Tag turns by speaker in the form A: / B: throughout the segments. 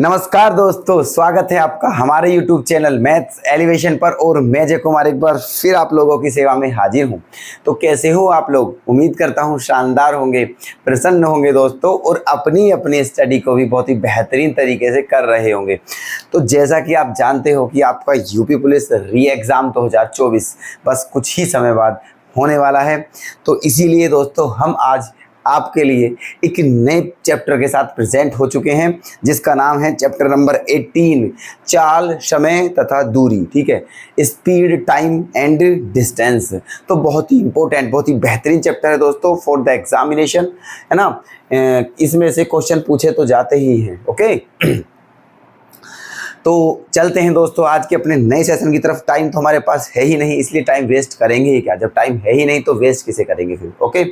A: नमस्कार दोस्तों, स्वागत है आपका हमारे YouTube चैनल मैथ्स एलिवेशन पर। और मैं जय कुमार एक बार फिर आप लोगों की सेवा में हाजिर हूं। तो कैसे हो आप लोग? उम्मीद करता हूं शानदार होंगे, प्रसन्न होंगे दोस्तों, और अपनी अपनी स्टडी को भी बहुत ही बेहतरीन तरीके से कर रहे होंगे। तो जैसा कि आप जानते हो कि आपका यूपी पुलिस री एग्ज़ाम 2024 बस कुछ ही समय बाद होने वाला है। तो इसीलिए दोस्तों हम आज आपके लिए एक नए चैप्टर के साथ प्रेजेंट हो चुके हैं, जिसका नाम है चैप्टर नंबर 18, चाल, समय तथा दूरी। ठीक है, स्पीड, टाइम एंड डिस्टेंस। तो बहुत ही इंपॉर्टेंट, बहुत ही बेहतरीन चैप्टर है दोस्तों फॉर द एग्जामिनेशन, है ना। इसमें से क्वेश्चन पूछे तो जाते ही हैं। ओके तो चलते हैं दोस्तों आज के अपने नए सेशन की तरफ। टाइम तो हमारे पास है ही नहीं, इसलिए टाइम वेस्ट करेंगे ही क्या? जब टाइम है ही नहीं तो वेस्ट किसे करेंगे फिर? ओके,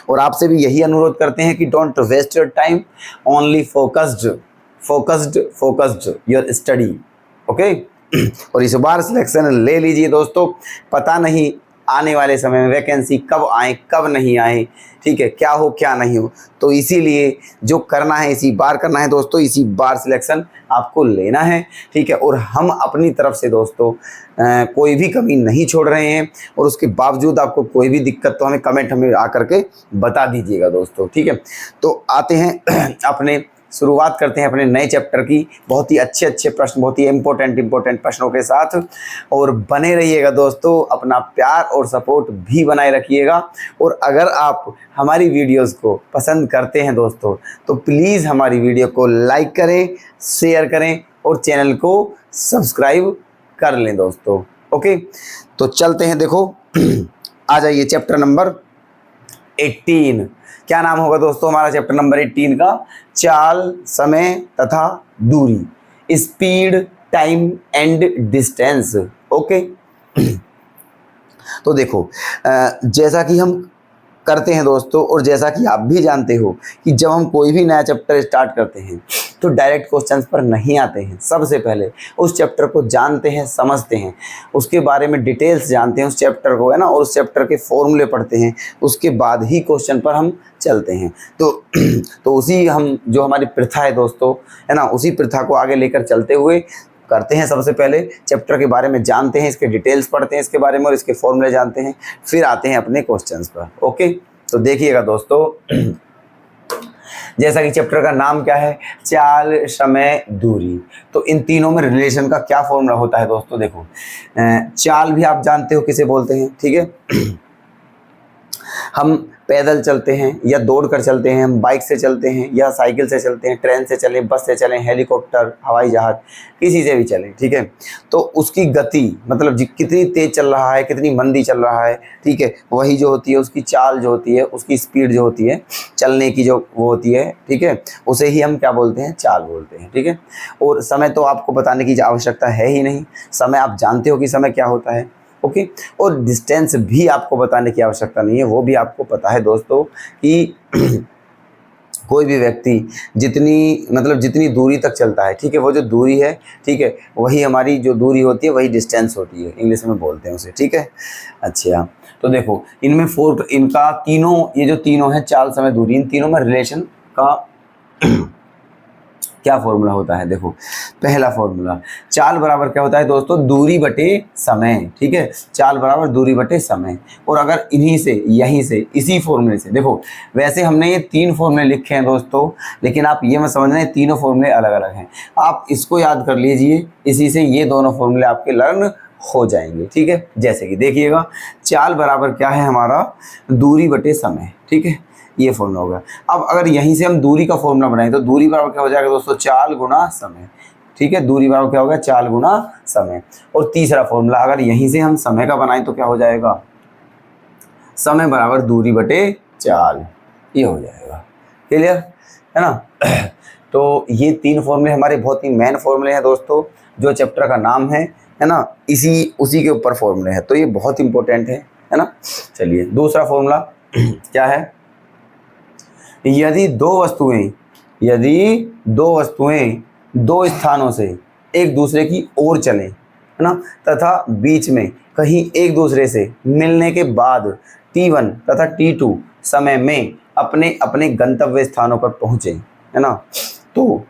A: और आपसे भी यही अनुरोध करते हैं कि don't waste your time, only focused your study. Okay और इस बार सिलेक्शन ले लीजिए दोस्तों। पता नहीं आने वाले समय में वैकेंसी कब आए कब नहीं आए, ठीक है, क्या हो क्या नहीं हो। तो इसीलिए जो करना है इसी बार करना है दोस्तों, इसी बार सिलेक्शन आपको लेना है। ठीक है, और हम अपनी तरफ से दोस्तों कोई भी कमी नहीं छोड़ रहे हैं। और उसके बावजूद आपको कोई भी दिक्कत तो हमें कमेंट में आकर के बता दीजिएगा दोस्तों। ठीक है, तो आते हैं अपने शुरुआत करते हैं अपने नए चैप्टर की बहुत ही अच्छे प्रश्न, बहुत ही इम्पोर्टेंट प्रश्नों के साथ। और बने रहिएगा दोस्तों, अपना प्यार और सपोर्ट भी बनाए रखिएगा। और अगर आप हमारी वीडियोस को पसंद करते हैं दोस्तों, तो प्लीज़ हमारी वीडियो को लाइक करें, शेयर करें और चैनल को सब्सक्राइब कर लें दोस्तों। ओके, तो चलते हैं। देखो आ जाइए चैप्टर नंबर 18। क्या नाम होगा दोस्तों हमारा चैप्टर नंबर 18 का? चाल, समय तथा दूरी, speed, time and distance. Okay तो देखो जैसा कि हम करते हैं दोस्तों, और जैसा कि आप भी जानते हो कि जब हम कोई भी नया चैप्टर स्टार्ट करते हैं तो डायरेक्ट क्वेश्चंस पर नहीं आते हैं। सबसे पहले उस चैप्टर को जानते हैं, समझते हैं, उसके बारे में डिटेल्स जानते हैं उस चैप्टर को, है ना, और उस चैप्टर के फॉर्मूले पढ़ते हैं। उसके बाद ही क्वेश्चन पर हम चलते हैं। तो उसी हम जो हमारी प्रथा है दोस्तों, है ना, उसी प्रथा को आगे लेकर चलते हुए करते हैं। सबसे पहले चैप्टर के बारे में जानते हैं, इसके डिटेल्स पढ़ते हैं इसके बारे में, और इसके फॉर्मूले जानते हैं, फिर आते हैं अपने क्वेश्चंस पर। ओके, तो देखिएगा दोस्तों जैसा कि चैप्टर का नाम क्या है? चाल, समय, दूरी। तो इन तीनों में रिलेशन का क्या फॉर्मूला होता है दोस्तों? देखो चाल भी आप जानते हो किसे बोलते हैं, ठीक है। हम पैदल चलते हैं या दौड़ कर चलते हैं, हम बाइक से चलते हैं या साइकिल से चलते हैं, ट्रेन से चलें, बस से चलें, हेलीकॉप्टर, हवाई जहाज़, किसी से भी चलें, ठीक है। तो उसकी गति मतलब कितनी तेज़ चल रहा है, कितनी मंदी चल रहा है, ठीक है, वही जो होती है उसकी चाल जो होती है, उसकी स्पीड जो होती है, चलने की जो वो होती है, ठीक है, उसे ही हम क्या बोलते हैं? चाल बोलते हैं। ठीक है, और समय तो आपको बताने की आवश्यकता है ही नहीं, समय आप जानते हो कि समय क्या होता है। ओके, और डिस्टेंस भी आपको बताने की आवश्यकता नहीं है, वो भी आपको पता है दोस्तों कि कोई भी व्यक्ति जितनी दूरी तक चलता है, ठीक है, वो जो दूरी है, ठीक है, वही हमारी जो दूरी होती है वही डिस्टेंस होती है, इंग्लिश में बोलते हैं उसे। ठीक है, अच्छा, तो देखो इनमें इनका तीनों, ये जो तीनों है चाल, समय, दूरी, इन तीनों में रिलेशन का क्या फॉर्मूला होता है? देखो पहला फॉर्मूला, चाल बराबर क्या होता है दोस्तों? दूरी बटे समय। ठीक है, चाल बराबर दूरी बटे समय। और अगर यहीं से इसी फॉर्मूले से, देखो वैसे हमने ये 3 फॉर्मूले लिखे हैं दोस्तों, लेकिन आप ये मत समझना ये तीनों फॉर्मूले अलग अलग हैं। आप इसको याद कर लीजिए, इसी से ये दोनों फॉर्मूले आपके लर्न हो जाएंगे। ठीक है, जैसे कि देखिएगा चाल बराबर क्या है हमारा? दूरी बटे समय। ठीक है, ये फॉर्मूला होगा। अब अगर यहीं से हम दूरी का फॉर्मूला बनाएं तो दूरी बराबर क्या हो जाएगा दोस्तों? चाल गुना समय। ठीक है, दूरी बराबर क्या होगा? चाल गुना समय। और तीसरा फॉर्मूला अगर यहीं से हम समय का बनाएं तो क्या हो जाएगा? समय बराबर दूरी बटे चाल, ये हो जाएगा। क्लियर है ना? तो ये 3 फॉर्मूले हमारे बहुत ही मेन फॉर्मूले हैं दोस्तों, जो चैप्टर का नाम है ना, उसी के ऊपर फॉर्मूले हैं, तो ये बहुत इंपॉर्टेंट है ना। चलिए दूसरा फॉर्मूला क्या है? यदि दो वस्तुएं दो स्थानों से एक दूसरे की ओर चलें, है ना, तथा बीच में कहीं एक दूसरे से मिलने के बाद T1 तथा T2 समय में अपने अपने गंतव्य स्थानों पर पहुँचे, है ना, तो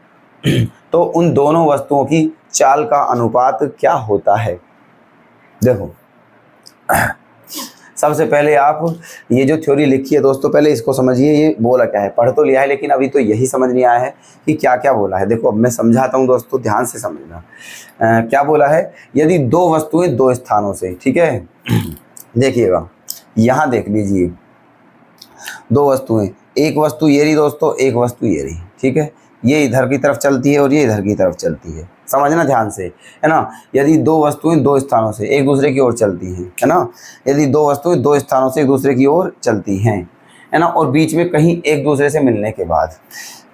A: तो उन दोनों वस्तुओं की चाल का अनुपात क्या होता है। देखो सबसे पहले आप ये जो थ्योरी लिखी है दोस्तों, पहले इसको समझिए, ये बोला क्या है। पढ़ तो लिया है लेकिन अभी तो यही समझ नहीं आया है कि क्या क्या बोला है। देखो अब मैं समझाता हूँ दोस्तों, ध्यान से समझना। क्या बोला है, यदि दो वस्तुएं दो स्थानों से, ठीक है, देखिएगा यहाँ देख लीजिए, दो वस्तुएं, एक वस्तु ये रही दोस्तों, एक वस्तु ये रही, ठीक है, ये इधर की तरफ चलती है और ये इधर की तरफ चलती है, समझना ध्यान से, है ना। यदि दो वस्तुएं दो स्थानों से एक दूसरे की ओर चलती हैं, है ना, यदि दो वस्तुएं दो स्थानों से एक दूसरे की ओर चलती हैं, है ना, और बीच में कहीं एक दूसरे से मिलने के बाद,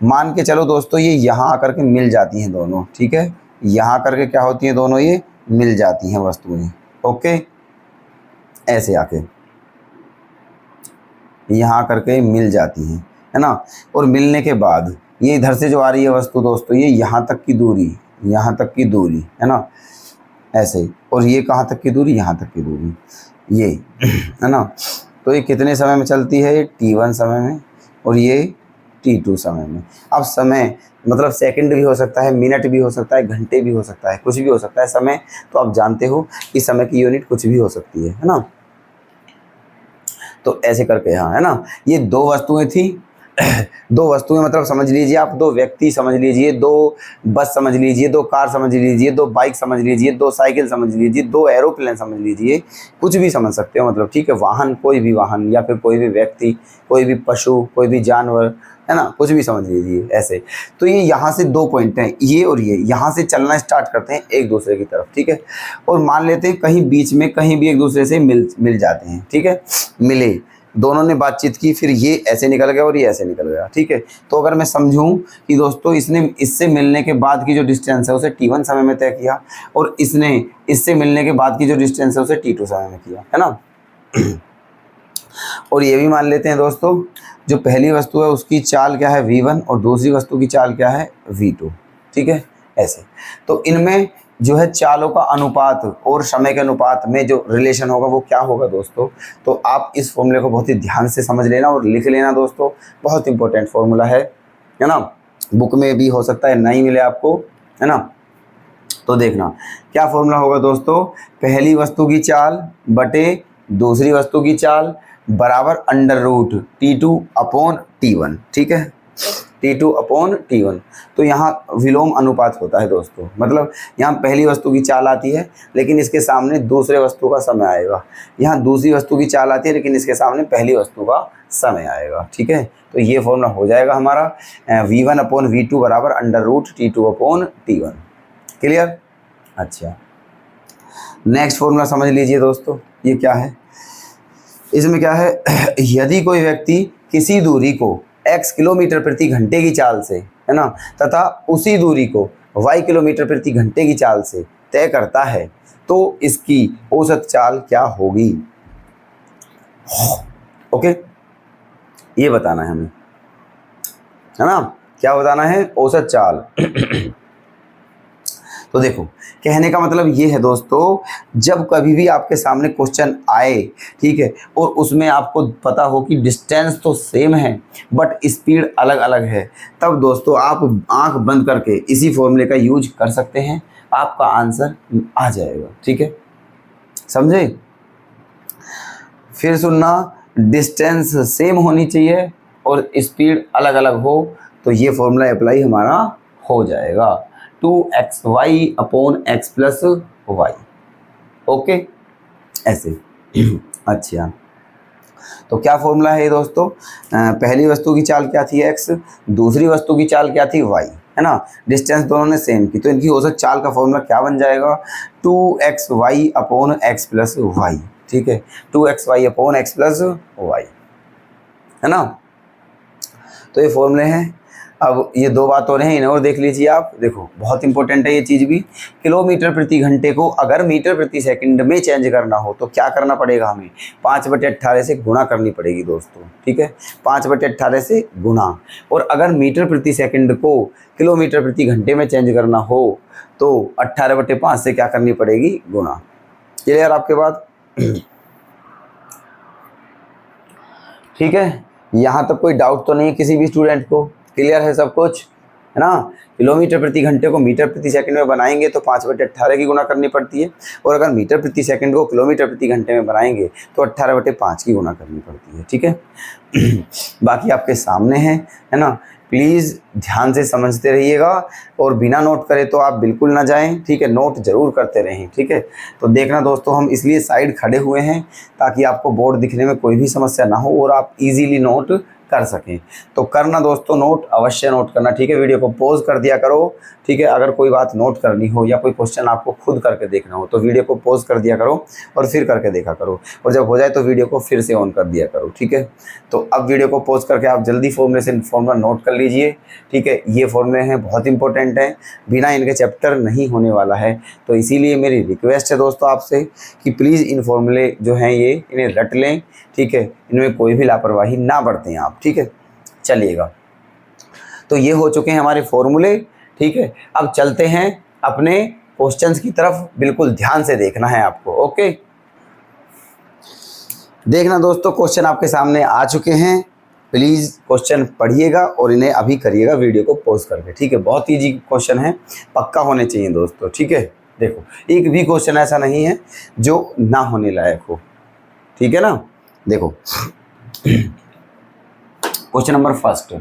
A: मान के चलो दोस्तों ये यहाँ आकर के मिल जाती हैं दोनों, ठीक है, यहाँ करके क्या होती हैं दोनों, ये मिल जाती हैं वस्तुएं, ओके, ऐसे आके यहाँ करके मिल जाती हैं, है ना, और मिलने के बाद ये इधर से जो आ रही है वस्तु दोस्तों, ये यहाँ तक की दूरी, यहाँ तक की दूरी, है ना, ऐसे, और ये कहाँ तक की दूरी, यहाँ तक की दूरी, ये है ना, तो ये कितने समय में चलती है, t1 समय में, और ये t2 समय में। अब समय मतलब सेकंड भी हो सकता है, मिनट भी हो सकता है, घंटे भी हो सकता है, कुछ भी हो सकता है। समय तो आप जानते हो कि समय की यूनिट कुछ भी हो सकती है ना। तो ऐसे करके यहाँ, है ना, ये दो वस्तुएं थी, दो वस्तुएं मतलब समझ लीजिए आप, दो व्यक्ति समझ लीजिए, दो बस समझ लीजिए, दो कार समझ लीजिए, दो बाइक समझ लीजिए, दो साइकिल समझ लीजिए, दो एरोप्लेन समझ लीजिए, कुछ भी समझ सकते हो मतलब, ठीक है, वाहन, कोई भी वाहन, या फिर कोई भी व्यक्ति, कोई भी पशु, कोई भी जानवर, है ना, कुछ भी समझ लीजिए ऐसे। तो ये यहाँ से दो पॉइंट हैं, ये और ये, यहाँ से चलना स्टार्ट करते हैं एक दूसरे की तरफ, ठीक है, और मान लेते हैं कहीं बीच में कहीं भी एक दूसरे से मिल जाते हैं, ठीक है, मिले, दोनों ने बातचीत की, फिर ये ऐसे निकल गया और ये ऐसे निकल गया, ठीक है। तो अगर मैं समझूं कि दोस्तों इसने इससे मिलने के बाद की जो डिस्टेंस है उसे t1 समय में तय किया, और इसने इससे मिलने के बाद की जो डिस्टेंस है उसे t2 समय में किया, है ना। और ये भी मान लेते हैं दोस्तों, जो पहली वस्तु है उसकी चाल क्या है v1 और दूसरी वस्तु की चाल क्या है v2, ठीक है, ऐसे। तो इनमें जो है चालों का अनुपात और समय के अनुपात में जो रिलेशन होगा वो क्या होगा दोस्तों। तो आप इस फॉर्मूले को बहुत ही ध्यान से समझ लेना और लिख लेना दोस्तों, बहुत इंपॉर्टेंट फॉर्मूला है ना। बुक में भी हो सकता है नहीं मिले आपको, है ना। तो देखना क्या फॉर्मूला होगा दोस्तों, पहली वस्तु की चाल बटे दूसरी वस्तु की चाल बराबर under root t2 upon t1, ठीक है, t2 अपॉन t1। तो यहाँ विलोम अनुपात होता है दोस्तों, मतलब यहाँ पहली वस्तु की चाल आती है लेकिन इसके सामने दूसरे वस्तु का समय आएगा, यहाँ दूसरी वस्तु की चाल आती है लेकिन इसके सामने पहली वस्तु का समय आएगा, ठीक है। तो ये फॉर्मूला हो जाएगा हमारा v1 अपॉन v2 बराबर under root t2 upon t1। Clear. अच्छा, नेक्स्ट फॉर्मूला समझ लीजिए दोस्तों, ये क्या है, इसमें क्या है, यदि कोई व्यक्ति किसी दूरी को x किलोमीटर प्रति घंटे की चाल से, है ना, तथा उसी दूरी को y किलोमीटर प्रति घंटे की चाल से तय करता है तो इसकी औसत चाल क्या होगी। ओके, ये बताना है हमें, है ना, क्या बताना है, औसत चाल। तो देखो कहने का मतलब ये है दोस्तों, जब कभी भी आपके सामने क्वेश्चन आए, ठीक है, और उसमें आपको पता हो कि डिस्टेंस तो सेम है बट स्पीड अलग अलग है, तब दोस्तों आप आंख बंद करके इसी फॉर्मूले का यूज कर सकते हैं, आपका आंसर आ जाएगा, ठीक है, समझे। फिर सुनना, डिस्टेंस सेम होनी चाहिए और स्पीड अलग अलग हो तो ये फॉर्मूला अप्लाई हमारा हो जाएगा, 2xy upon x plus y. Okay, ऐसे। अच्छा, तो क्या फॉर्मूला है दोस्तों, पहली वस्तु की चाल क्या थी x, दूसरी वस्तु की चाल क्या थी y, है ना, डिस्टेंस दोनों ने सेम की, तो इनकी औसत चाल का फॉर्मूला क्या बन जाएगा, 2xy upon x plus Y, ठीक है, 2xy upon x plus Y, है ना। तो ये फॉर्मूले हैं। अब ये दो बात हो रहे हैं, इन्हें और देख लीजिए आप, देखो बहुत इंपॉर्टेंट है ये चीज़ भी, किलोमीटर प्रति घंटे को अगर मीटर प्रति सेकंड में चेंज करना हो तो क्या करना पड़ेगा हमें, 5/18 से गुणा करनी पड़ेगी दोस्तों, ठीक है, 5/18 से गुणा, और अगर मीटर प्रति सेकंड को किलोमीटर प्रति घंटे में चेंज करना हो तो 18/5 से क्या करनी पड़ेगी, गुणा। क्लियर आपके बात। ठीक है, यहाँ तक कोई डाउट तो नहीं है किसी भी स्टूडेंट को, क्लियर है सब कुछ। है ना। किलोमीटर प्रति घंटे को मीटर प्रति सेकंड में बनाएंगे तो 5/18 की गुणा करनी पड़ती है, और अगर मीटर प्रति सेकंड को किलोमीटर प्रति घंटे में बनाएंगे तो 18/5 की गुणा करनी पड़ती है। ठीक है बाकी आपके सामने है ना। प्लीज़ ध्यान से समझते रहिएगा, और बिना नोट करे तो आप बिल्कुल ना जाएं। ठीक है, नोट जरूर करते रहें। ठीक है, तो देखना दोस्तों, हम इसलिए साइड खड़े हुए हैं ताकि आपको बोर्ड दिखने में कोई भी समस्या ना हो और आप इजीली नोट कर सकें। तो करना दोस्तों, नोट अवश्य नोट करना। ठीक है, वीडियो को पॉज कर दिया करो। ठीक है, अगर कोई बात नोट करनी हो या कोई क्वेश्चन आपको खुद करके देखना हो तो वीडियो को पॉज कर दिया करो और फिर करके देखा करो, और जब हो जाए तो वीडियो को फिर से ऑन कर दिया करो। ठीक है, तो अब वीडियो को पॉज करके आप जल्दी फॉर्मूला नोट कर लीजिए। ठीक है, ये फॉर्मूले हैं, बहुत इंपॉर्टेंट हैं, बिना इनके चैप्टर नहीं होने वाला है। तो इसीलिए मेरी रिक्वेस्ट है दोस्तों आपसे कि प्लीज़ इन फॉर्मूले जो हैं ये इन्हें रट लें। ठीक है, इनमें कोई भी लापरवाही ना बरतें आप। ठीक है, चलिएगा, तो ये हो चुके हैं हमारे फॉर्मूले। ठीक है, अब चलते हैं अपने क्वेश्चंस की तरफ। बिल्कुल ध्यान से देखना है आपको। ओके, देखना दोस्तों, क्वेश्चन आपके सामने आ चुके हैं। प्लीज़ क्वेश्चन पढ़िएगा और इन्हें अभी करिएगा वीडियो को पॉज करके। ठीक है, बहुत ईजी क्वेश्चन है, पक्का होने चाहिए दोस्तों। ठीक है, देखो, एक भी क्वेश्चन ऐसा नहीं है जो ना होने लायक हो। ठीक है ना, देखो क्वेश्चन नंबर फर्स्ट,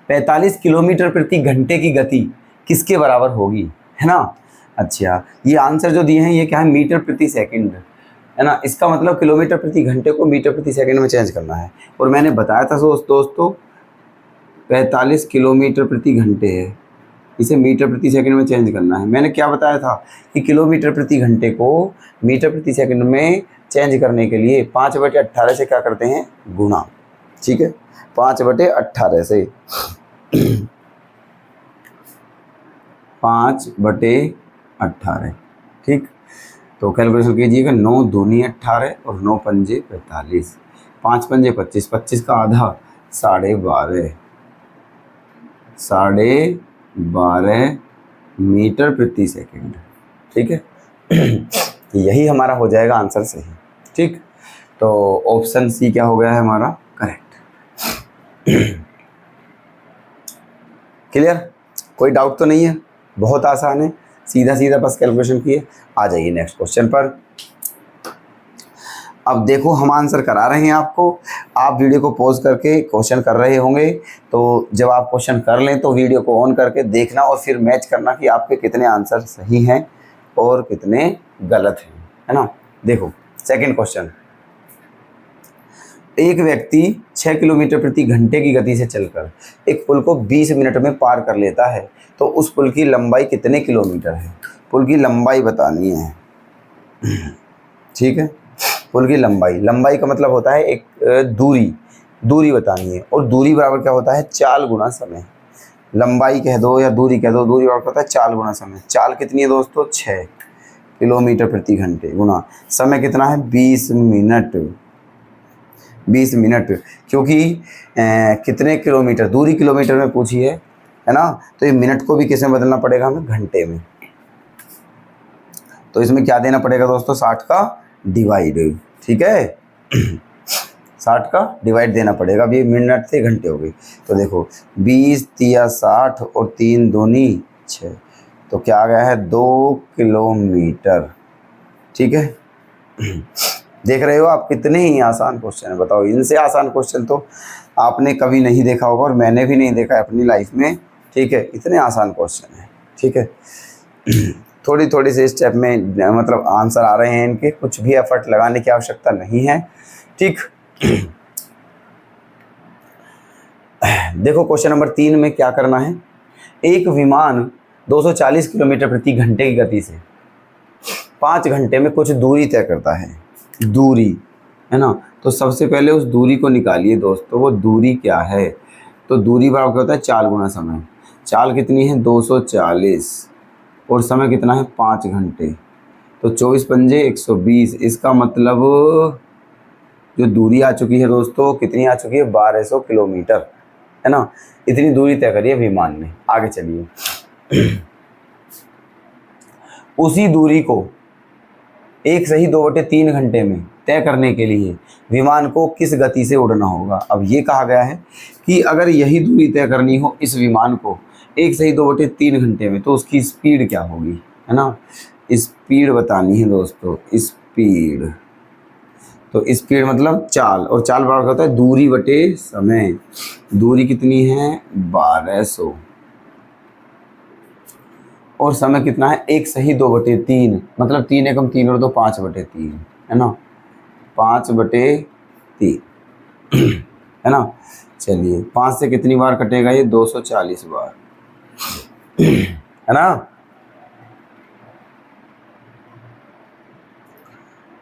A: 45 किलोमीटर प्रति घंटे की गति किसके बराबर होगी, है ना। अच्छा, ये आंसर जो दिए हैं ये क्या है, मीटर प्रति सेकंड, है ना। इसका मतलब किलोमीटर प्रति घंटे को मीटर प्रति सेकंड में चेंज करना है, और मैंने बताया था दोस्तों 45 किलोमीटर प्रति घंटे है, इसे मीटर प्रति सेकंड में चेंज करना है। मैंने क्या बताया था कि किलोमीटर प्रति घंटे को मीटर प्रति सेकंड में चेंज करने के लिए 5/18 से क्या करते हैं, गुणा। ठीक है, 5/18 से 5/18। ठीक, तो कैलकुलेशन कीजिएगा, 9 दूनी 18 और 9 पंजे 45, 5 पंजे 25, 25 का आधा 12.5, 12.5 मीटर प्रति सेकंड। ठीक है यही हमारा हो जाएगा आंसर सही। ठीक, तो ऑप्शन सी क्या हो गया है हमारा करेक्ट। क्लियर, कोई डाउट तो नहीं है, बहुत आसान है, सीधा सीधा बस कैलकुलेशन किए। आ जाइए नेक्स्ट क्वेश्चन पर। अब देखो, हम आंसर करा रहे हैं आपको, आप वीडियो को पॉज करके क्वेश्चन कर रहे होंगे, तो जब आप क्वेश्चन कर लें तो वीडियो को ऑन करके देखना और फिर मैच करना कि आपके कितने आंसर सही हैं और कितने गलत हैं, है ना। देखो सेकंड क्वेश्चन, एक व्यक्ति 6 किलोमीटर प्रति घंटे की गति से चलकर एक पुल को 20 मिनट में पार कर लेता है, तो उस पुल की लंबाई कितने किलोमीटर है। पुल की लंबाई बतानी है। ठीक है, पुल की लंबाई का मतलब होता है एक दूरी बतानी है, और दूरी बराबर क्या होता है, चाल गुना समय। लंबाई कह दो या दूरी कह दो, दूरी बराबर होता है चाल गुना समय। चाल कितनी है दोस्तों, 6 किलोमीटर प्रति घंटे, गुना समय कितना है, 20 मिनट। 20 मिनट, क्योंकि कितने किलोमीटर, दूरी किलोमीटर में पूछी है ना, तो ये मिनट को भी किस में बदलना पड़ेगा हमें, घंटे में। तो इसमें क्या देना पड़ेगा दोस्तों, 60 का डिवाइड। ठीक है 60 का डिवाइड देना पड़ेगा। अब ये मिनट थे, घंटे हो गई, तो देखो 20 तिया 60 और 3 दूनी 6, तो क्या आ गया है, 2 किलोमीटर। ठीक है देख रहे हो आप, कितने ही आसान क्वेश्चन है, बताओ। इनसे आसान क्वेश्चन तो आपने कभी नहीं देखा होगा और मैंने भी नहीं देखा है अपनी लाइफ में। ठीक है, इतने आसान क्वेश्चन है। ठीक है थोड़ी थोड़ी से स्टेप में मतलब आंसर आ रहे हैं इनके, कुछ भी एफर्ट लगाने की आवश्यकता नहीं है। ठीक देखो क्वेश्चन नंबर 3 में क्या करना है, एक विमान 240 किलोमीटर प्रति घंटे की गति से 5 घंटे में कुछ दूरी तय करता है। दूरी, है ना, तो सबसे पहले उस दूरी को निकालिए दोस्तों, वो दूरी क्या है, तो दूरी बराबर क्या होता है, चाल गुना समय। चाल कितनी है, 240, और समय कितना है, 5 घंटे, तो 24 पंजे 120। इसका मतलब जो दूरी आ चुकी है दोस्तों, कितनी आ चुकी है, 1200 किलोमीटर, है ना। इतनी दूरी तय करी है विमान ने। आगे चलिए उसी दूरी को एक सही 2/3 घंटे में तय करने के लिए विमान को किस गति से उड़ना होगा। अब ये कहा गया है कि अगर यही दूरी तय करनी हो इस विमान को 1/2/3 घंटे में, तो उसकी स्पीड क्या होगी, है ना। स्पीड बतानी है दोस्तों, स्पीड। तो स्पीड मतलब चाल, और चाल बराबर होता है दूरी बटे समय। दूरी कितनी है 1200, और समय कितना है 1/2/3, मतलब 3 एकम 3 और 2 5/3, है ना, 5/3 है ना। चलिए 5 से कितनी बार कटेगा ये 240 बार, है ना।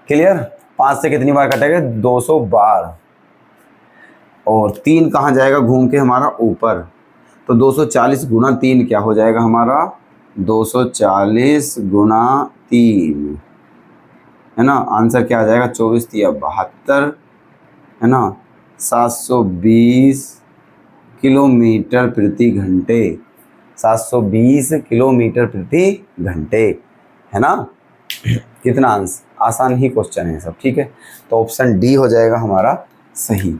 A: क्लियर। 5 से कितनी बार कटेगा 200 बार, और 3 कहाँ जाएगा घूम के हमारा ऊपर, तो 240 गुना 3 क्या हो जाएगा हमारा 240 गुना 3, है ना। आंसर क्या आ जाएगा 24 या 72, है ना, 720 किलोमीटर प्रति घंटे, 720 किलोमीटर प्रति घंटे, है ना। कितना आंसर, आसान ही क्वेश्चन है सब, ठीक है। तो ऑप्शन डी हो जाएगा हमारा सही,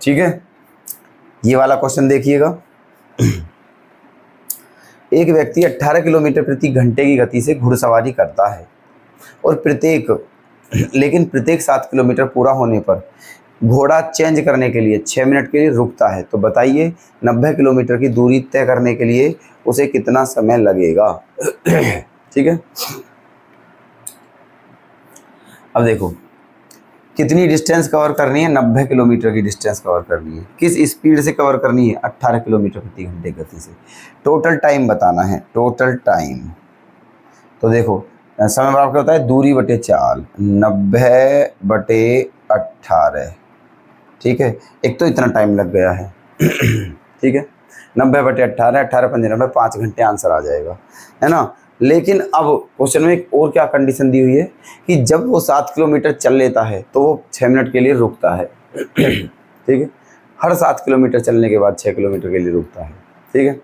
A: ठीक है। ये वाला क्वेश्चन देखिएगा। एक व्यक्ति 18 किलोमीटर प्रति घंटे की गति से घुड़सवारी करता है, और लेकिन प्रत्येक 7 किलोमीटर पूरा होने पर घोड़ा चेंज करने के लिए 6 मिनट के लिए रुकता है। तो बताइए 90 किलोमीटर की दूरी तय करने के लिए उसे कितना समय लगेगा। ठीक है। अब देखो कितनी डिस्टेंस कवर करनी है, 90 किलोमीटर की डिस्टेंस कवर करनी है। किस स्पीड से कवर करनी है, 18 किलोमीटर प्रति घंटे गति से। टोटल टाइम बताना है, टोटल टाइम। तो देखो समय बराबर क्या होता है, दूरी बटे चाल, 90/18, ठीक है। एक तो इतना टाइम लग गया है, ठीक है। 90/18, 18×5 5 घंटे आंसर आ जाएगा, है ना। लेकिन अब क्वेश्चन में एक और क्या कंडीशन दी हुई है कि जब वो 7 किलोमीटर चल लेता है तो वो 6 मिनट के लिए रुकता है, ठीक है। हर 7 किलोमीटर चलने के बाद 6 किलोमीटर के लिए रुकता है, ठीक है।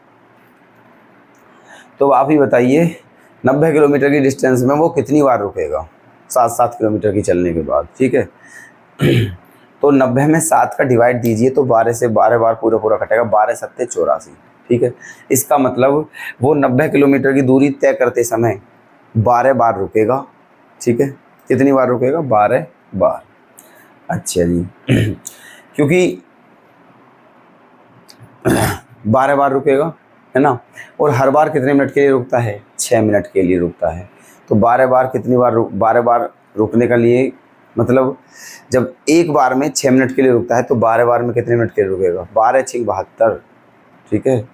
A: तो आप ही बताइए 90 किलोमीटर की डिस्टेंस में वो कितनी बार रुकेगा 7 किलोमीटर की चलने के बाद, ठीक है। तो 90 में 7 का डिवाइड दीजिए तो 12 से 12 बार पूरा कटेगा, 12×7 = 84, ठीक है। इसका मतलब वो 90 किलोमीटर की दूरी तय करते समय 12 बार रुकेगा, ठीक है। कितनी बार रुकेगा 12 बार। अच्छा जी, क्योंकि 12 बार रुकेगा, है ना, और हर बार कितने मिनट के लिए रुकता है 6 मिनट के लिए रुकता है। तो 12 बार कितनी बार 12 बार रुकने का लिए मतलब जब एक बार में 6 मिनट के लिए रुकता है तो 12 बार में कितने मिनट के लिए रुकेगा, 12×6 = 72, ठीक है।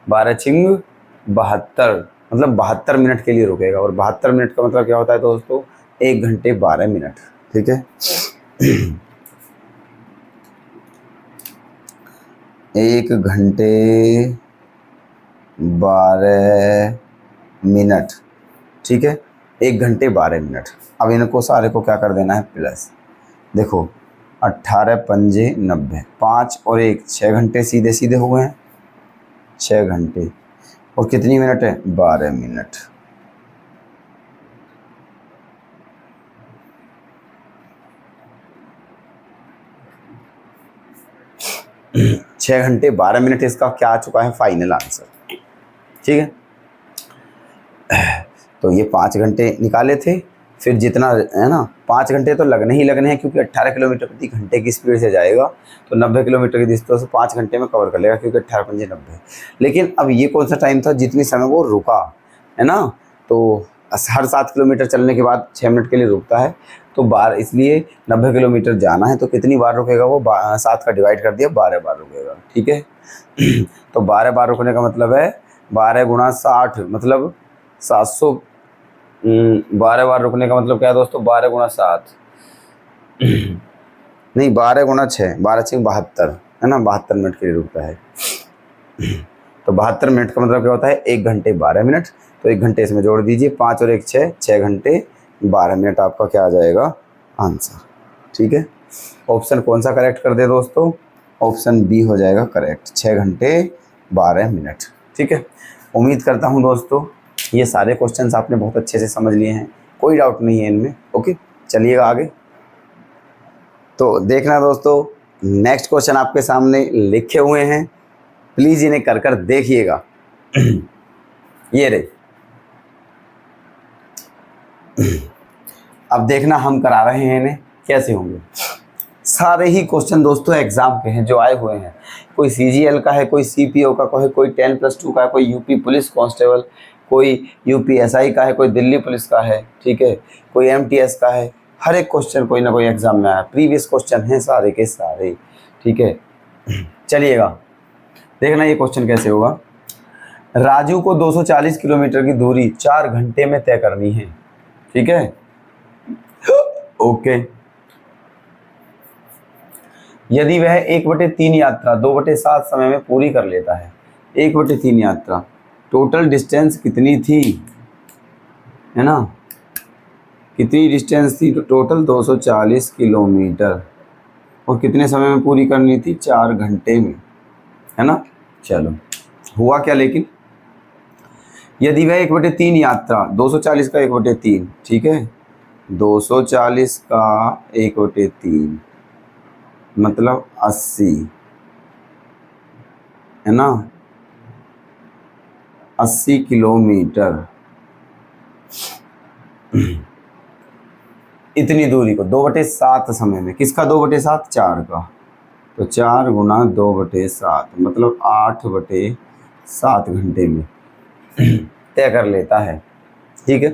A: 12×6 = 72 मतलब 72 मिनट के लिए रुकेगा, और 72 मिनट का मतलब क्या होता है दोस्तों 1 घंटे 12 मिनट, ठीक है। 1 घंटे 12 मिनट, ठीक है। 1 घंटे 12 मिनट। अब इनको सारे को क्या कर देना है प्लस, देखो 18×5 = 90, 5 और 1 6 घंटे सीधे सीधे हो गए हैं, 6 घंटे, और कितनी मिनट है 12 मिनट। छः घंटे 12 मिनट इसका क्या आ चुका है फाइनल आंसर, ठीक है। तो ये 5 घंटे निकाले थे, फिर जितना है ना 5 घंटे तो लगने ही लगने हैं, क्योंकि 18 किलोमीटर प्रति घंटे की स्पीड से जाएगा तो 90 किलोमीटर की डिस्टेंस 5 घंटे में कवर कर लेगा, क्योंकि 18×5 = 90। लेकिन अब ये कौन सा टाइम था जितनी समय वो रुका, है ना। तो हर 7 किलोमीटर चलने के बाद 6 मिनट के लिए रुकता है, तो बार इसलिए 90 किलोमीटर जाना है तो कितनी बार रुकेगा वो 7 का डिवाइड कर दिया 12 बार रुकेगा, ठीक है। तो 12 बार रुकने का मतलब है 12×60 मतलब 700, 12 बार रुकने का मतलब क्या है दोस्तों 12×7 नहीं 12×6, 12×6 = 72, है ना, 72 मिनट के लिए रुकता है। तो 72 मिनट का मतलब क्या होता है 1 घंटे 12 मिनट, तो 1 घंटे इसमें जोड़ दीजिए, 5 और 1 6, 6 घंटे 12 मिनट आपका क्या आ जाएगा आंसर, ठीक है। ऑप्शन कौन सा करेक्ट कर दे दोस्तों, ऑप्शन बी हो जाएगा करेक्ट, 6 घंटे 12 मिनट, ठीक है। उम्मीद करता हूँ दोस्तों ये सारे क्वेश्चंस आपने बहुत अच्छे से समझ लिए हैं, कोई डाउट नहीं है इनमें, ओके। चलिएगा आगे। तो देखना दोस्तों नेक्स्ट क्वेश्चन आपके सामने लिखे हुए हैं, प्लीज इन्हें कर कर देखिएगा। ये रे, अब देखना हम करा रहे हैं इन्हें कैसे होंगे। सारे ही क्वेश्चन दोस्तों एग्जाम के हैं जो आए हुए हैं, कोई CGL का है, कोई CPO का है, कोई 10+2 का है, कोई यूपी पुलिस कांस्टेबल, कोई UPSI का है, कोई दिल्ली पुलिस का है, ठीक है, कोई MTS का है। हर एक क्वेश्चन कोई ना कोई एग्जाम में आया, प्रीवियस क्वेश्चन हैं सारे के सारे, ठीक है। चलिएगा देखना ये क्वेश्चन कैसे होगा। राजू को 240 किलोमीटर की दूरी 4 घंटे में तय करनी है, ठीक है, ओके। यदि वह 1/3 यात्रा 2/7 समय में पूरी कर लेता है। 1/3 यात्रा, टोटल डिस्टेंस कितनी थी, है ना, कितनी डिस्टेंस थी टोटल 240 किलोमीटर, और कितने समय में पूरी करनी थी, 4 घंटे में, है ना। चलो हुआ क्या, लेकिन यदि वह 1/3 यात्रा 240 का 1/3, ठीक है, 240 का 1/3 मतलब 80, है ना, 80 किलोमीटर, इतनी दूरी को 2/7 समय में, किसका 2/7, 4 का, तो 4 गुना 2/7 मतलब 8/7 घंटे में तय कर लेता है, ठीक है।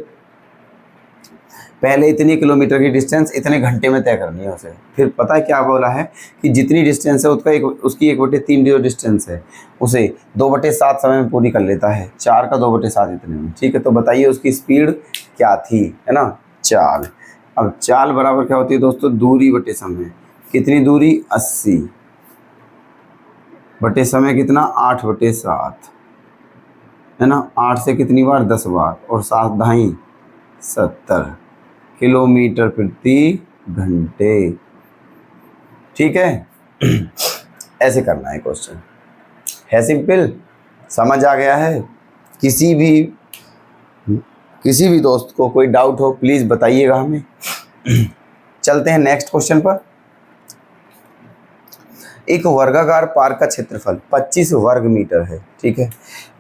A: पहले इतनी किलोमीटर की डिस्टेंस इतने घंटे में तय करनी है उसे। फिर पता है क्या बोला है कि जितनी डिस्टेंस है उसकी 1/3 जो डिस्टेंस है उसे 2/7 समय में पूरी कर लेता है, 4 का 2/7 इतने में, ठीक है। तो बताइए उसकी स्पीड क्या थी, है ना, चाल। अब चाल बराबर क्या होती है दोस्तों, दूरी बटे समय। कितनी दूरी, 80 बटे समय कितना, 8/7, है ना। 8 से कितनी बार, 10 बार, और 7 ढाई 70 किलोमीटर प्रति घंटे, ठीक है। ऐसे करना है क्वेश्चन, है सिंपल, समझ आ गया है। किसी भी दोस्त को कोई डाउट हो प्लीज बताइएगा हमें। चलते हैं नेक्स्ट क्वेश्चन पर। एक वर्गाकार पार्क का क्षेत्रफल 25 वर्ग मीटर है, ठीक है।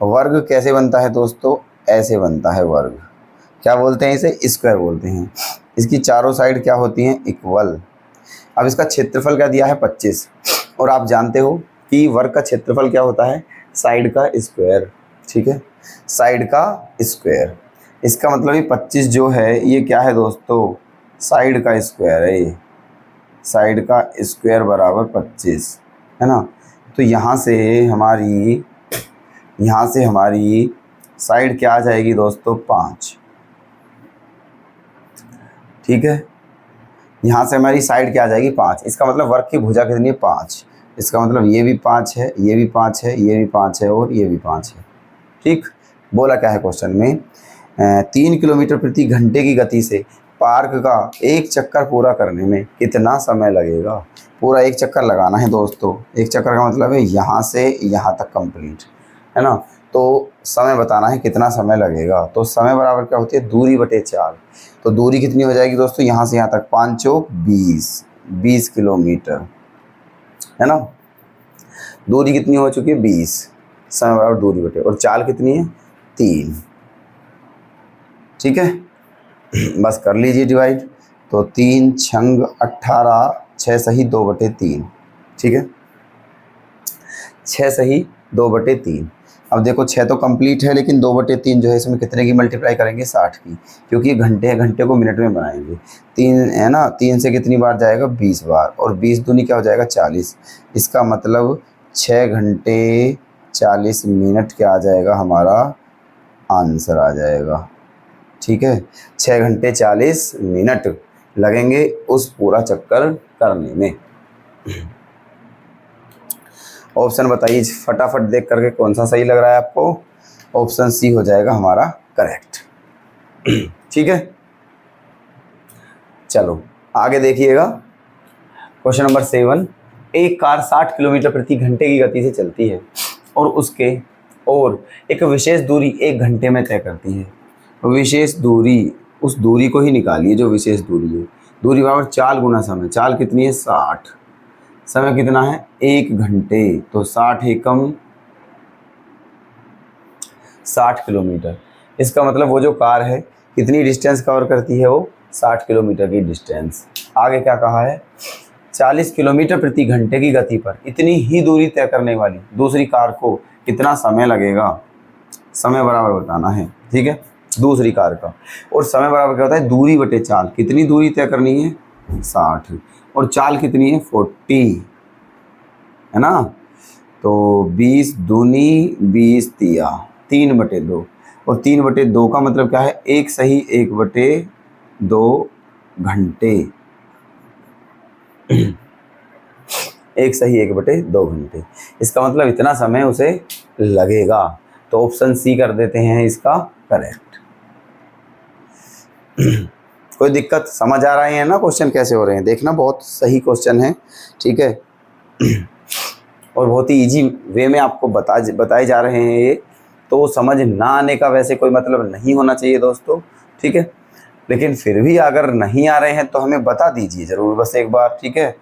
A: वर्ग कैसे बनता है दोस्तों, ऐसे बनता है वर्ग, क्या बोलते हैं इसे, स्क्वायर बोलते हैं। इसकी चारों साइड क्या होती हैं, इक्वल। अब इसका क्षेत्रफल क्या दिया है, 25, और आप जानते हो कि वर्ग का क्षेत्रफल क्या होता है, साइड का स्क्वायर, ठीक है, साइड का स्क्वायर। इसका मतलब ये 25 जो है ये क्या है दोस्तों, साइड का स्क्वायर है, ये साइड का स्क्वायर बराबर 25, है ना। तो यहाँ से हमारी साइड क्या आ जाएगी दोस्तों, 5, ठीक है। यहाँ से हमारी साइड क्या आ जाएगी, 5। इसका मतलब वर्ग की भुजा कितनी है, 5। इसका मतलब ये भी 5 है, ये भी 5 है, ये भी 5 है, और ये भी 5 है, ठीक। बोला क्या है क्वेश्चन में, 3 किलोमीटर प्रति घंटे की गति से पार्क का एक चक्कर पूरा करने में कितना समय लगेगा। पूरा एक चक्कर लगाना है दोस्तों, एक चक्कर का मतलब है यहाँ से यहाँ तक कंप्लीट, है ना। तो समय बताना है कितना समय लगेगा। तो समय बराबर क्या होती है, दूरी बटे 4। तो दूरी कितनी हो जाएगी दोस्तों, यहाँ से यहाँ तक 5 चौक 20 किलोमीटर, है ना। दूरी कितनी हो चुकी है, 20, समय बराबर दूरी बटे, और चाल कितनी है, 3, ठीक है। बस कर लीजिए डिवाइड, तो 3 छंग 18, 6 सही 2/3, ठीक है, 6 सही 2/3। अब देखो 6 तो कंप्लीट है, लेकिन 2/3 जो है इसमें कितने की मल्टीप्लाई करेंगे, 60 की, क्योंकि घंटे है, घंटे को मिनट में बनाएंगे। 3 है ना, 3 से कितनी बार जाएगा, 20 बार, और 20 दूनी क्या हो जाएगा, 40। इसका मतलब 6 घंटे 40 मिनट क्या आ जाएगा, हमारा आंसर आ जाएगा, ठीक है। 6 घंटे 40 मिनट लगेंगे उस पूरा चक्कर करने में। ऑप्शन बताइए फटाफट देख करके कौन सा सही लग रहा है आपको। ऑप्शन सी हो जाएगा हमारा करेक्ट, ठीक है। चलो आगे देखिएगा, क्वेश्चन नंबर 7। एक कार 60 किलोमीटर प्रति घंटे की गति से चलती है और एक विशेष दूरी 1 घंटे में तय करती है। विशेष दूरी, उस दूरी को ही निकालिए जो विशेष दूरी है। दूरी बराबर चाल गुना समय, चाल कितनी है, 60, समय कितना है 1 घंटे, तो 60 एकम 60 किलोमीटर। इसका मतलब वो जो कार है कितनी डिस्टेंस कवर करती है, वो 60 किलोमीटर की डिस्टेंस। आगे क्या कहा है, 40 किलोमीटर प्रति घंटे की गति पर इतनी ही दूरी तय करने वाली दूसरी कार को कितना समय लगेगा, समय बराबर बताना है, ठीक है, दूसरी कार का। और समय बराबर क्या होता है, दूरी बटे चाल, कितनी दूरी तय करनी है 60, और चाल कितनी है 40, है ना। तो 20 दूनी 20 तिया 3/2, और 3/2 का मतलब क्या है, 1 सही 1/2 घंटे, 1 सही 1/2 घंटे। इसका मतलब इतना समय उसे लगेगा। तो ऑप्शन सी कर देते हैं इसका करेक्ट। कोई दिक्कत, समझ आ रहे हैं ना क्वेश्चन कैसे हो रहे हैं, देखना बहुत सही क्वेश्चन है, ठीक है। और बहुत ही इजी वे में आपको बताए जा रहे हैं ये, तो समझ ना आने का वैसे कोई मतलब नहीं होना चाहिए दोस्तों, ठीक है। लेकिन फिर भी अगर नहीं आ रहे हैं तो हमें बता दीजिए ज़रूर बस एक बार, ठीक है।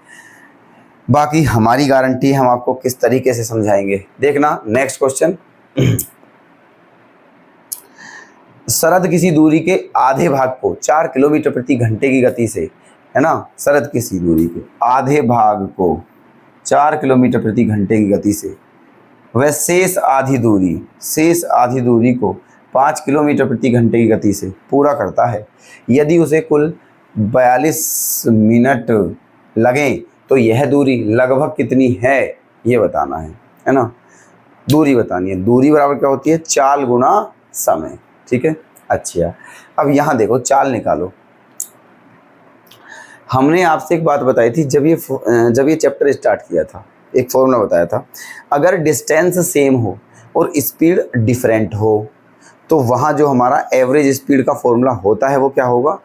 A: बाकी हमारी गारंटी, हम आपको किस तरीके से समझाएंगे। देखना नेक्स्ट क्वेश्चन। शरद किसी दूरी के आधे भाग को 4 किलोमीटर प्रति घंटे की गति से, है ना, शरद किसी दूरी के आधे भाग को 4 किलोमीटर प्रति घंटे की गति से, वह शेष आधी दूरी को 5 किलोमीटर प्रति घंटे की गति से पूरा करता है। यदि उसे कुल 42 मिनट लगें तो यह दूरी लगभग कितनी है, ये बताना है ना। दूरी बतानी है, दूरी बराबर क्या होती है, चाल गुना समय, ठीक है। अच्छा, अब यहाँ देखो चाल निकालो। हमने आपसे एक बात बताई थी जब ये चैप्टर स्टार्ट किया था, एक फॉर्मूला बताया था, अगर डिस्टेंस सेम हो और स्पीड डिफरेंट हो तो वहाँ जो हमारा एवरेज स्पीड का फॉर्मूला होता है वो क्या होगा,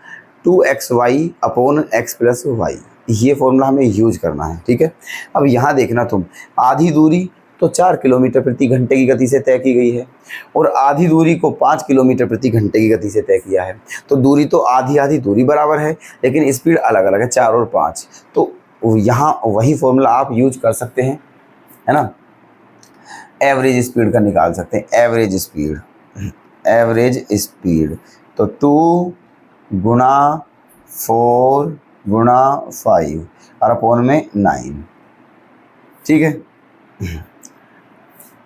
A: 2xy upon x plus y. ये फॉर्मूला हमें यूज करना है, ठीक है। अब यहाँ देखना तुम, आधी दूरी तो 4 किलोमीटर प्रति घंटे की गति से तय की गई है, और आधी दूरी को 5 किलोमीटर प्रति घंटे की गति से तय किया है। तो दूरी तो आधी आधी दूरी बराबर है, लेकिन स्पीड अलग अलग है, 4 और 5। तो यहाँ वही फॉर्मूला आप यूज कर सकते हैं, है ना। एवरेज स्पीड का निकाल सकते हैं, एवरेज स्पीड तो 2 गुना 4 गुना 5 और अपॉन में 9, ठीक है।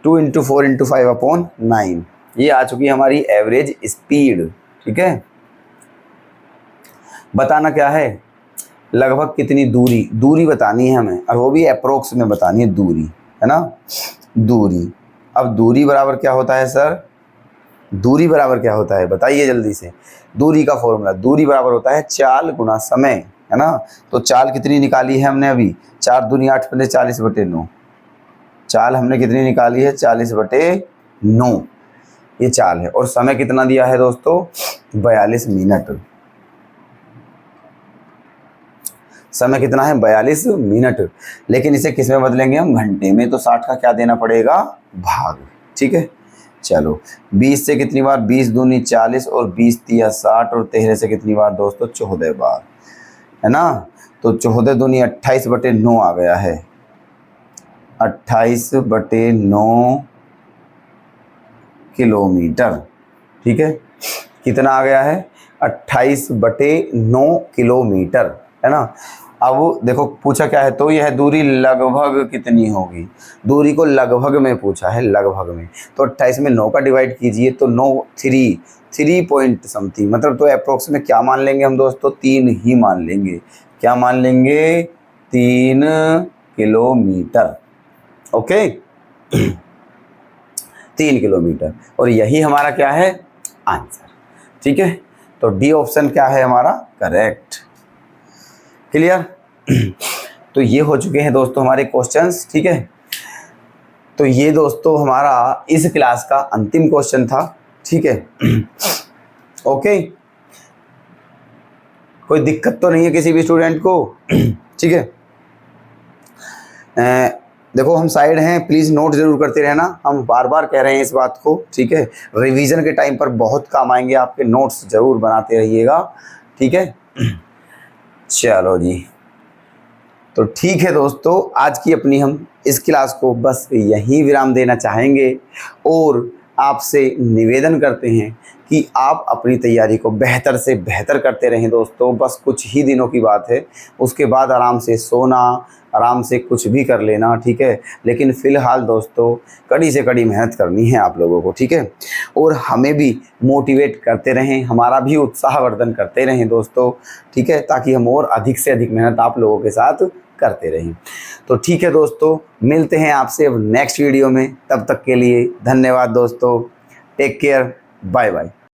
A: 2 × 4 × 5 अपॉन 9, ये आ चुकी है हमारी एवरेज स्पीड, ठीक है। बताना क्या है, लगभग कितनी दूरी बतानी है हमें, और वो भी अप्रोक्स में बतानी है दूरी, है ना। दूरी, अब दूरी बराबर क्या होता है सर, दूरी बराबर क्या होता है बताइए जल्दी से। दूरी का फॉर्मूला, दूरी बराबर होता है चाल गुना समय, है ना। तो चाल कितनी निकाली है हमने अभी, 4 दूनी 8 पंजे 40/9, चाल हमने कितनी निकाली है 40/9, ये चाल है। और समय कितना दिया है दोस्तों, 42 मिनट। समय कितना है 42 मिनट, लेकिन इसे किस में बदलेंगे हम, घंटे में। तो 60 का क्या देना पड़ेगा, भाग, ठीक है। चलो 20 से कितनी बार, 20 दूनी 40 और 20 तिया 60, और 13 से कितनी बार दोस्तों, 14 बार, है ना। तो 14 दूनी 28/9 आ गया है, 28/9 किलोमीटर, ठीक है। कितना आ गया है, 28/9 किलोमीटर, है ना। अब देखो पूछा क्या है, तो यह दूरी लगभग कितनी होगी, दूरी को लगभग में पूछा है, लगभग में। तो 28 में 9 का डिवाइड कीजिए तो 9 3 पॉइंट समथिंग, मतलब तो अप्रोक्स में क्या मान लेंगे हम दोस्तों, 3 ही मान लेंगे। क्या मान लेंगे, 3 किलोमीटर, ओके। 3 किलोमीटर, और यही हमारा क्या है आंसर, ठीक है। तो डी ऑप्शन क्या है हमारा करेक्ट, क्लियर। तो ये हो चुके हैं दोस्तों हमारे क्वेश्चंस, ठीक है। तो ये दोस्तों हमारा इस क्लास का अंतिम क्वेश्चन था, ठीक है। ओके, कोई दिक्कत तो नहीं है किसी भी स्टूडेंट को, ठीक है। देखो हम साइड हैं, प्लीज़ नोट जरूर करते रहना, हम बार बार कह रहे हैं इस बात को, ठीक है। रिवीजन के टाइम पर बहुत काम आएंगे आपके, नोट्स जरूर बनाते रहिएगा, ठीक है। चलो जी, तो ठीक है दोस्तों, आज की अपनी हम इस क्लास को बस यहीं विराम देना चाहेंगे और आपसे निवेदन करते हैं कि आप अपनी तैयारी को बेहतर से बेहतर करते रहें दोस्तों। बस कुछ ही दिनों की बात है, उसके बाद आराम से सोना, आराम से कुछ भी कर लेना, ठीक है। लेकिन फ़िलहाल दोस्तों कड़ी से कड़ी मेहनत करनी है आप लोगों को, ठीक है। और हमें भी मोटिवेट करते रहें, हमारा भी उत्साहवर्धन करते रहें दोस्तों, ठीक है, ताकि हम और अधिक से अधिक मेहनत आप लोगों के साथ करते रहें। तो ठीक है दोस्तों, मिलते हैं आपसे अब नेक्स्ट वीडियो में। तब तक के लिए धन्यवाद दोस्तों। Take care, bye bye.